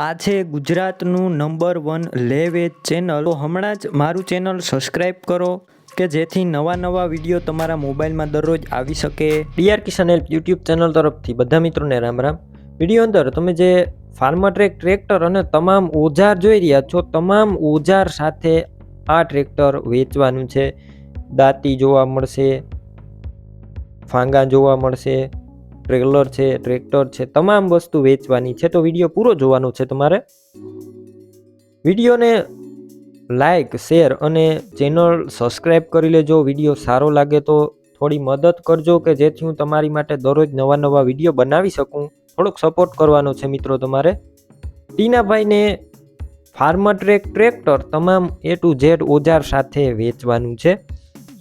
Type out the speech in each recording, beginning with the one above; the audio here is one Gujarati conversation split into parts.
આ છે ગુજરાતનું નંબર 1 લે વેચ ચેનલ. તો હમણાં જ મારું ચેનલ સબસ્ક્રાઈબ કરો કે જેથી નવા વિડીયો તમારા મોબાઈલમાં દરરોજ આવી શકે. D.R.K કિસાન યુટ્યુબ ચેનલ તરફથી બધા મિત્રોને રામ રામ. વિડીયો અંદર તમે જે ફાર્મર ટ્રેક્ટર અને તમામ ઓજાર જોઈ રહ્યા છો, તમામ ઓજાર સાથે આ ટ્રેક્ટર વેચવાનું છે. દાંતી જોવા મળશે, ફાંગા જોવા મળશે, ટ્રેલર છે, ટ્રેક્ટર છે, તમામ વસ્તુ વેચવાની છે. તો વિડીયો પૂરો જોવાનો છે તમારે. વિડીયોને લાઈક, શેર અને ચેનલ સબસ્ક્રાઈબ કરી લેજો. વિડીયો સારો લાગે તો થોડી મદદ કરજો કે જેથી હું તમારી માટે દરરોજ નવા વિડીયો બનાવી શકું. થોડોક સપોર્ટ કરવાનો છે મિત્રો તમારે. ટીનાભાઈને ફાર્મર ટ્રેક્ટર તમામ A to Z ઓજાર સાથે વેચવાનું છે.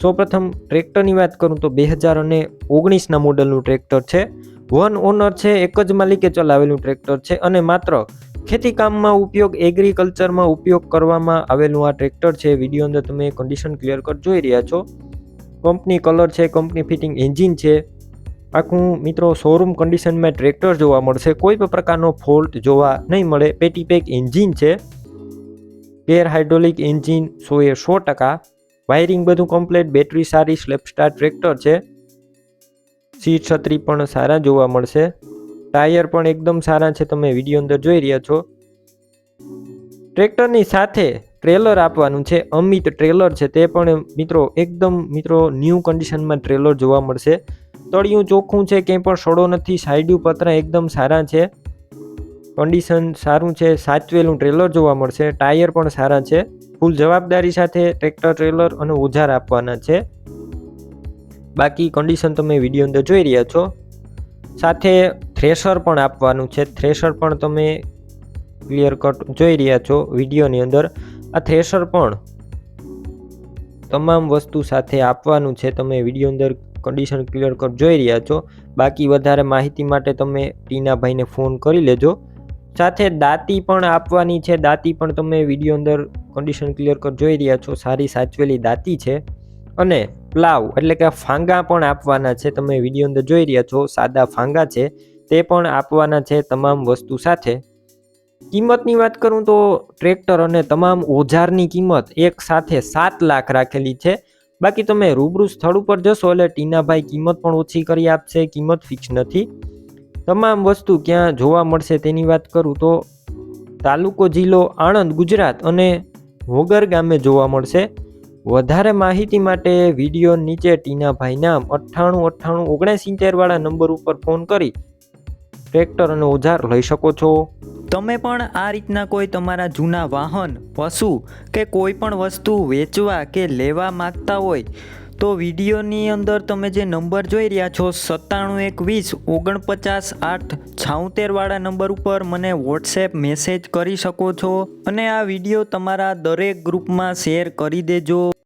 સૌપ્રથમ ટ્રેક્ટરની વાત કરું તો 2019ના મોડલનું ટ્રેક્ટર છે. વન ઓનર છે, એક જ માલિકે ચલાવેલું ટ્રેક્ટર છે અને માત્ર ખેતી કામમાં ઉપયોગ, એગ્રીકલ્ચરમાં ઉપયોગ કરવામાં આવેલું આ ટ્રેક્ટર છે. વિડીયો અંદર તમે કન્ડિશન ક્લિયર કટ જોઈ રહ્યા છો. કંપની કલર છે, કંપની ફિટિંગ એન્જિન છે. આખું મિત્રો શોરૂમ કન્ડિશનમાં ટ્રેક્ટર જોવા મળશે. કોઈ પણ પ્રકારનો ફોલ્ટ જોવા નહીં મળે. પેટી પેક એન્જિન છે, ગેર હાઇડ્રોલિક એન્જિન 100%. વાયરિંગ બધું કમ્પ્લીટ, બેટરી સારી, સ્લેપ સ્ટાર ટ્રેક્ટર છે. સીટ છત્રી પણ સારા જોવા મળશે. ટાયર પણ એકદમ સારા છે, તમે વિડીયો અંદર જોઈ રહ્યા છો. ટ્રેક્ટરની સાથે ટ્રેલર આપવાનું છે. અમિત ટ્રેલર છે, તે પણ એકદમ ન્યૂ કન્ડિશનમાં ટ્રેલર જોવા મળશે. તળિયું ચોખ્ખું છે, ક્યાંય પણ સડો નથી. સાઈડ્યુ પતરા એકદમ સારા છે, કન્ડિશન સારું છે. સાચવેલું ટ્રેલર જોવા મળશે. ટાયર પણ સારા છે. ફૂલ જવાબદારી સાથે ટ્રેક્ટર, ટ્રેલર અને ઓજાર આપવાના છે. બાકી કન્ડિશન તમે વિડીયો અંદર જોઈ રહ્યા છો. સાથે થ્રેશર પણ આપવાનું છે. થ્રેશર પણ તમે ક્લિયર કટ જોઈ રહ્યા છો વિડીયોની અંદર. આ થ્રેશર પણ તમામ વસ્તુ સાથે આપવાનું છે. તમે વિડીયો અંદર કન્ડિશન ક્લિયર કટ જોઈ રહ્યા છો. બાકી વધારે માહિતી માટે તમે ટીનાભાઈને ફોન કરી લેજો. સાથે દાંતી પણ આપવાની છે. દાંતી પણ તમે વિડીયો અંદર કન્ડિશન ક્લિયર કટ જોઈ રહ્યા છો. સારી સાચવેલી દાંતી છે. અને પ્લાવ એટલે કે ફાંગા પણ આપવાના છે. તમે વિડીયો અંદર જોઈ રહ્યા છો, સાદા ફાંગા છે, તે પણ આપવાના છે તમામ વસ્તુ સાથે. કિંમતની વાત કરું તો ટ્રેક્ટર અને તમામ ઓજારની કિંમત એક સાથે 7 લાખ રાખેલી છે. બાકી તમે રૂબરૂ સ્થળ ઉપર જશો એટલે ટીનાભાઈ કિંમત પણ ઓછી કરી આપશે. કિંમત ફિક્સ નથી. તમામ વસ્તુ ક્યાં જોવા મળશે તેની વાત કરું તો તાલુકો જિલ્લો આણંદ, ગુજરાત અને વગર ગામે જોવા મળશે. વધારે માહિતી માટે વિડીયો નીચે ટીનાભાઈ નામ 9898 વાળા નંબર ઉપર ફોન કરી ટ્રેક્ટર અને ઓજાર લઈ શકો છો. તમે પણ આ રીતના કોઈ તમારા જૂના વાહન, પશુ કે કોઈ પણ વસ્તુ વેચવા કે લેવા માંગતા હોય તો વિડીયોની અંદર તમે જે નંબર જોઈ રહ્યા છો 9712 49 876 વાળા નંબર ઉપર મને વોટ્સએપ મેસેજ કરી શકો છો. અને આ વિડીયો તમારા દરેક ગ્રુપમાં શેર કરી દેજો.